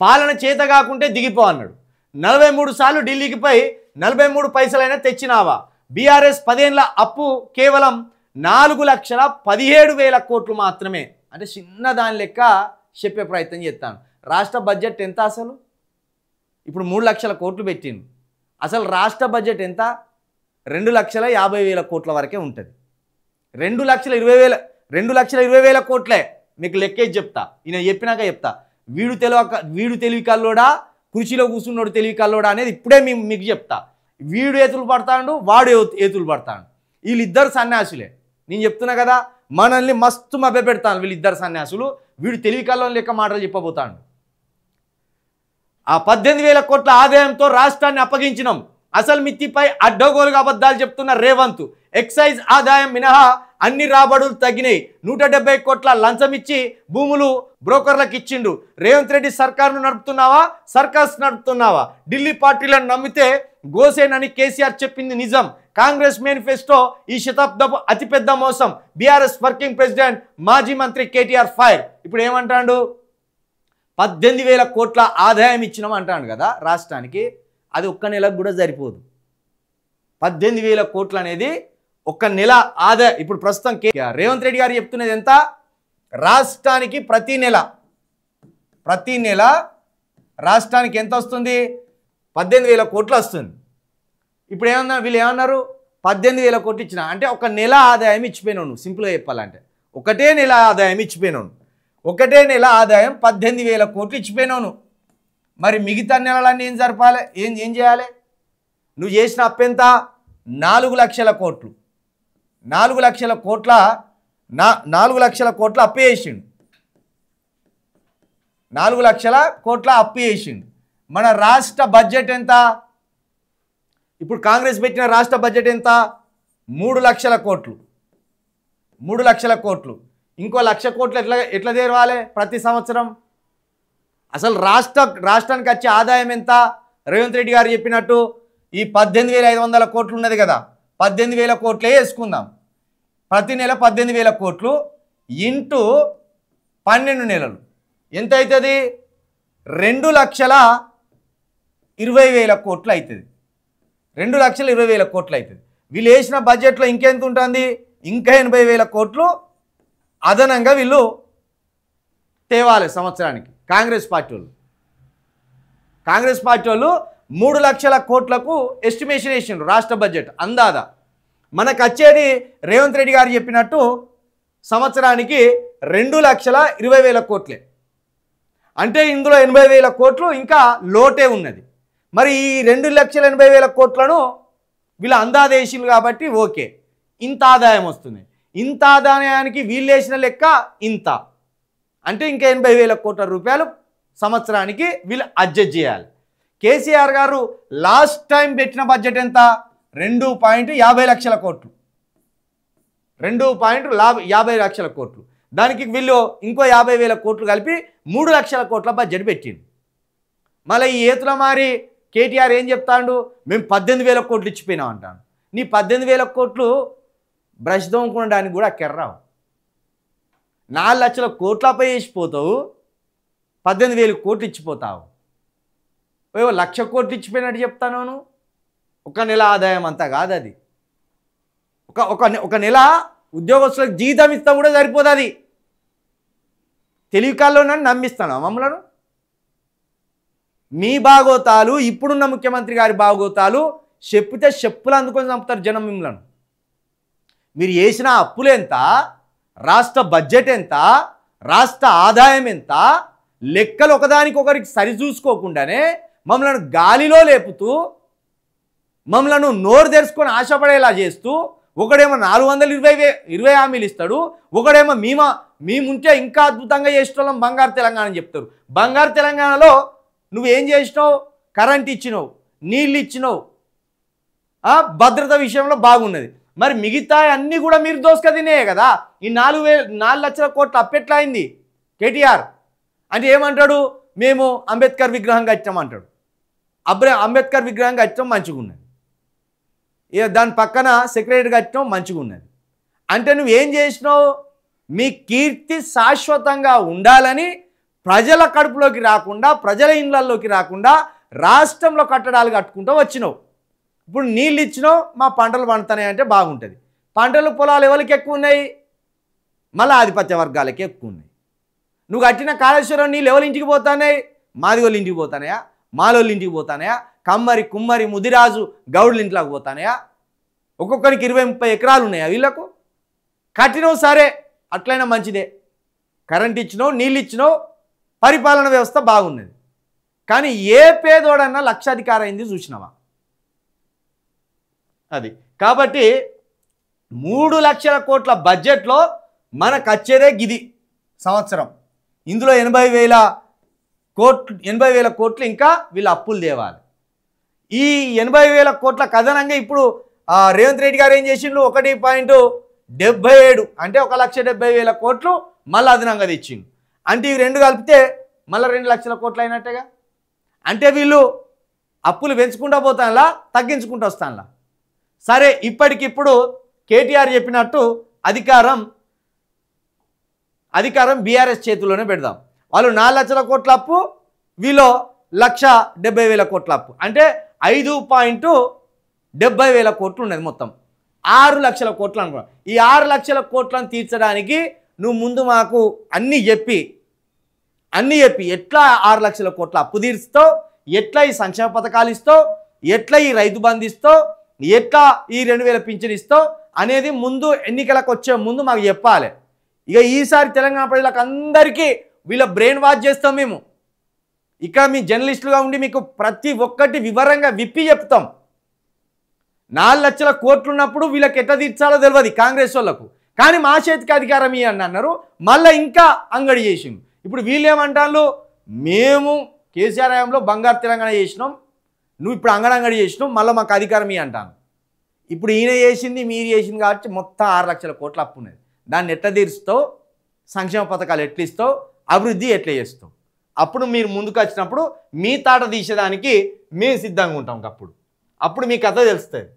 పాలన చేత కాకుంటే దిగిపో అన్నాడు. 43 సార్లు ఢిల్లీకి పోయి 43 పైసలైనా తెచ్చినావా? బీఆర్ఎస్ 10 ఏళ్ల అప్పు కేవలం 4,17,000 కోట్లు మాత్రమే. అంటే చిన్న దాని లెక్క చెప్పే ప్రయత్నం చేస్తాను. రాష్ట్ర బడ్జెట్ ఎంత అసలు? ఇప్పుడు 3 లక్షల కోట్లు పెట్టిండు. అసలు రాష్ట్ర బడ్జెట్ ఎంత? 2,50,000 కోట్ల వరకే ఉంటుంది. 2,20,000 కోట్లే. మీకు లెక్కేసి చెప్తా, ఈయన చెప్పినాక చెప్తా. వీడు తెలివి కల్లోడా, కుర్చీలో కూర్చున్నాడు తెలివి కల్లోడా అనేది ఇప్పుడే మీకు చెప్తా. వీడు ఏతులు పడతాడు, వాడు ఏతులు పడతాడు. వీళ్ళిద్దరు సన్యాసులే. నేను చెప్తున్నా కదా, మనల్ని మస్తు మభ్య పెడతాను వీళ్ళిద్దరు సన్యాసులు. వీడు తెలివి కల్లో లెక్క మాటలు చెప్పబోతాడు. ఆ 18,000 కోట్ల ఆదాయంతో రాష్ట్రాన్ని అప్పగించినాం. అసలు మిత్తిపై అడ్డగోలుగా అబద్ధాలు చెప్తున్న రేవంత్. ఎక్సైజ్ ఆదాయం మినహా అన్ని రాబడులు తగ్గినాయి. 170 కోట్ల లంచం ఇచ్చి భూములు బ్రోకర్లకు ఇచ్చిండు. రేవంత్ రెడ్డి సర్కార్ను నడుపుతున్నావా, సర్కస్ నడుపుతున్నావా? ఢిల్లీ పార్టీలను నమ్మితే గోసేనని కేసీఆర్ చెప్పింది నిజం. కాంగ్రెస్ మేనిఫెస్టో ఈ శతాబ్దపు అతిపెద్ద మోసం. బీఆర్ఎస్ వర్కింగ్ ప్రెసిడెంట్ మాజీ మంత్రి కేటీఆర్ ఫైర్. ఇప్పుడు ఏమంటాడు? 18,000 కోట్ల ఆదాయం ఇచ్చినాం అంటాడు కదా రాష్ట్రానికి. అది ఒక్క నెలకు కూడా సరిపోదు. 18,000 కోట్లు అనేది ఒక్క నెల ఆదాయం. ఇప్పుడు ప్రస్తుతం రేవంత్ రెడ్డి గారు చెప్తున్నది ఎంత? రాష్ట్రానికి ప్రతి నెల రాష్ట్రానికి ఎంత వస్తుంది? 18,000 కోట్లు వస్తుంది. ఇప్పుడు వీళ్ళు ఏమన్నారు? 18,000 కోట్లు ఇచ్చిన అంటే ఒక నెల ఆదాయం ఇచ్చిపోయినావు. నువ్వు సింపుల్గా చెప్పాలంటే ఒకటే నెల ఆదాయం ఇచ్చిపోయినావు. ఒకటే నెల ఆదాయం 18,000 కోట్లు ఇచ్చిపోయినావు. మరి మిగతా నెలలన్నీ ఏం జరపాలి? ఏం చేయాలి? నువ్వు చేసిన అప్పెంత? 4 లక్షల కోట్లు. 4 లక్షల కోట్ల 4 లక్షల కోట్ల అప్పు చేసిండు. 4 లక్షల కోట్ల అప్పు చేసిండు. మన రాష్ట్ర బడ్జెట్ ఎంత? ఇప్పుడు కాంగ్రెస్ పెట్టిన రాష్ట్ర బడ్జెట్ ఎంత? 3 లక్షల కోట్లు. 3 లక్షల కోట్లు. ఇంకో 1,00,000 కోట్లు ఎట్లా తెరవాలి ప్రతి సంవత్సరం? అసలు రాష్ట్రానికి వచ్చే ఆదాయం ఎంత? రేవంత్ రెడ్డి గారు చెప్పినట్టు ఈ 18,500 కోట్లు ఉన్నది కదా, 18,000 కోట్లే వేసుకుందాం. ప్రతి నెల 18,000 కోట్లు ఇంటూ 12 నెలలు ఎంత అవుతుంది? 2,20,000 కోట్లు అవుతుంది. 2,20,000 కోట్లు అవుతుంది. వీళ్ళు వేసిన బడ్జెట్లో ఇంకెంత ఉంటుంది? ఇంకా 80,000 కోట్లు అదనంగా వీళ్ళు తేవాలి సంవత్సరానికి. కాంగ్రెస్ పార్టీ వాళ్ళు 3 లక్షల కోట్లకు ఎస్టిమేషన్ వేసిండ్రు రాష్ట్ర బడ్జెట్ అందాదా. మనకు వచ్చేది రేవంత్ రెడ్డి గారు చెప్పినట్టు సంవత్సరానికి 2,20,000 కోట్లే. అంటే ఇందులో 80,000 కోట్లు ఇంకా లోటే ఉన్నది. మరి ఈ 2,80,000 కోట్లను వీళ్ళు అందాదేశీలు కాబట్టి ఓకే, ఇంత ఆదాయం వస్తుంది. ఇంత ఆదాయానికి వీళ్ళు వేసిన లెక్క ఇంత అంటే ఇంకా 80,000 కోట్ల రూపాయలు సంవత్సరానికి వీళ్ళు అడ్జస్ట్ చేయాలి. కేసీఆర్ గారు లాస్ట్ టైం పెట్టిన బడ్జెట్ ఎంత? 2.50 లక్షల కోట్లు. 2.50 లక్షల కోట్లు. దానికి వీళ్ళు ఇంకో 50,000 కోట్లు కలిపి 3 లక్షల కోట్ల బడ్జెట్ పెట్టిండు. మళ్ళీ ఈ ఏతుల మారి కేటీఆర్ ఏం చెప్తాడు? మేము 18,000 కోట్లు ఇచ్చిపోయినాం అంటాను. నీ 18,000 కోట్లు బ్రష్ దోముకోవడానికి కూడా కెర్రావు. 4 లక్షల కోట్లపై వేసిపోతావు, 18,000 కోట్లు ఇచ్చిపోతావు. 1,00,000 కోట్లు ఇచ్చిపోయినట్టు చెప్తాను. ఒక నెల ఆదాయం అంతా కాదు అది. ఒక నెల ఉద్యోగస్తులకు జీతం ఇస్తా కూడా సరిపోదు. అది తెలివికాల్లో నన్ను నమ్మిస్తాను మమ్మలను. మీ బాగోతాలు, ఇప్పుడున్న ముఖ్యమంత్రి గారి బాగోతాలు చెప్పితే చెప్పులు అందుకొని చంపుతారు జనం మిమ్మలను. మీరు చేసిన అప్పులు ఎంత, రాష్ట్ర బడ్జెట్ ఎంత, రాష్ట్ర ఆదాయం ఎంత, లెక్కలు ఒకదానికొకరికి సరిచూసుకోకుండానే మమ్మల్ని గాలిలో లేపుతూ, మమ్మల్ని నోరు తెరుచుకొని ఆశపడేలా చేస్తూ, ఒకడేమో 420 హామీలు ఇస్తాడు, ఒకడేమో మేముంటే ఇంకా అద్భుతంగా చేసేటోళ్ళం బంగారు తెలంగాణ అని చెప్తారు. బంగారు తెలంగాణలో నువ్వేం చేసినావు? కరెంట్ ఇచ్చినావు, నీళ్ళు ఇచ్చినావు, భద్రత విషయంలో బాగున్నది. మరి మిగతా అన్నీ కూడా మీరు దోసుక తినే కదా. ఈ 4 లక్షల కోట్ల అప్పెట్లా అయింది? కేటీఆర్ అంటే ఏమంటాడు? మేము అంబేద్కర్ విగ్రహం కట్టామంటాడు. అంబేద్కర్ విగ్రహం కట్టడం మంచిగా ఉన్నది, దాని పక్కన సెక్రటరీ కట్టడం మంచిగా ఉన్నది. అంటే నువ్వేం చేసినావు? మీ కీర్తి శాశ్వతంగా ఉండాలని ప్రజల కడుపులోకి రాకుండా, ప్రజల ఇళ్ళల్లోకి రాకుండా రాష్ట్రంలో కట్టడాలు కట్టుకుంటూ వచ్చినావు. ఇప్పుడు నీళ్ళు ఇచ్చినావు, మా పంటలు పండుతున్నాయి అంటే బాగుంటుంది. పంటలు పొలాలు ఎవరికి ఎక్కువ ఉన్నాయి? మళ్ళీ ఆధిపత్య వర్గాలకి ఎక్కువ ఉన్నాయి. నువ్వు కట్టిన కాళేశ్వరం నీళ్ళు ఎవరి ఇంటికి పోతానాయి? మాదిగోళ్ళ ఇంటికి పోతానాయా? మాలోళ్ళ ఇంటికి పోతానాయా? కమ్మరి, కుమ్మరి, ముదిరాజు, గౌడుల ఇంట్లోకి పోతానాయా? ఒక్కొక్కరికి 20-30 ఎకరాలు ఉన్నాయా వీళ్ళకు? కట్టినవు సరే, అట్లయినా మంచిదే. కరెంట్ ఇచ్చినావు, నీళ్ళు ఇచ్చినావు, పరిపాలన వ్యవస్థ బాగున్నది. కానీ ఏ పేదోడన్నా లక్షాధికారి అయింది చూసినావా? అది కాబట్టి 3 లక్షల కోట్ల బడ్జెట్లో మనకు వచ్చేదే గిది సంవత్సరం. ఇందులో 80,000 కోట్లు ఇంకా వీళ్ళు అప్పులు తేవాలి. ఈ 80,000 కోట్ల కథనంగా ఇప్పుడు రేవంత్ రెడ్డి గారు ఏం చేసిండు? 1.77 అంటే 1,70,000 కోట్లు మళ్ళీ అదనంగా తెచ్చిండు. అంటే ఇవి రెండు కలిపితే మళ్ళీ 2 లక్షల కోట్లు అయినట్టేగా. అంటే వీళ్ళు అప్పులు పెంచుకుంటూ పోతానులా, తగ్గించుకుంటూ వస్తానులా. సరే, ఇప్పటికిప్పుడు కేటీఆర్ చెప్పినట్టు అధికారం బీఆర్ఎస్ చేతుల్లోనే పెడదాం. వాళ్ళు 4 లక్షల కోట్ల అప్పు, వీళ్ళు 1,70,000 కోట్ల అప్పు. అంటే 5.70,000 కోట్లు ఉన్నది. మొత్తం 6 లక్షల కోట్లు అనుకున్నాం. ఈ 6 లక్షల కోట్లను తీర్చడానికి నువ్వు ముందు మాకు అన్నీ చెప్పి ఎట్లా 6 లక్షల కోట్ల అప్పు తీరుస్తావు, ఎట్లా ఈ సంక్షేమ పథకాలు ఇస్తావు, ఎట్లా ఈ రైతు బంధు ఇస్తావు, ఎట్లా ఈ 2,000 పింఛన్ ఇస్తావు అనేది ముందు ఎన్నికలకు వచ్చే ముందు మాకు చెప్పాలి. ఇక ఈసారి తెలంగాణ ప్రజలకు అందరికీ వీళ్ళ బ్రెయిన్ వాష్ చేస్తాం మేము. ఇక్కడ మీ జర్నలిస్టులుగా ఉండి మీకు ప్రతి ఒక్కటి వివరంగా విప్పి చెప్తాం. 4 లక్షల కోట్లు ఉన్నప్పుడు వీళ్ళకి ఎట్లా తీర్చాలో తెలియదు కాంగ్రెస్ వాళ్ళకు. కానీ మా చేతికి అధికారం ఇవ్వండి అన్నారు, మళ్ళీ ఇంకా అంగడి చేసిండు. ఇప్పుడు వీళ్ళు ఏమంటారు? మేము కేసీఆర్ హయాంలో బంగారు తెలంగాణ చేసినాం, నువ్వు ఇప్పుడు అంగడి చేసినావు, మళ్ళీ మాకు అధికారం ఇవ్వ అంటాను. ఇప్పుడు ఈయన చేసింది మీరు చేసింది కాబట్టి మొత్తం 6 లక్షల కోట్ల అప్పు ఉన్నది. దాన్ని ఎట్లా తీరుస్తావు, సంక్షేమ పథకాలు ఎట్లా ఇస్తావు, అభివృద్ధి ఎట్లా చేస్తావు, అప్పుడు మీరు ముందుకు వచ్చినప్పుడు మీ తాట తీసేదానికి మేము సిద్ధంగా ఉంటాం. అప్పుడు మీ కథ తెలుస్తుంది.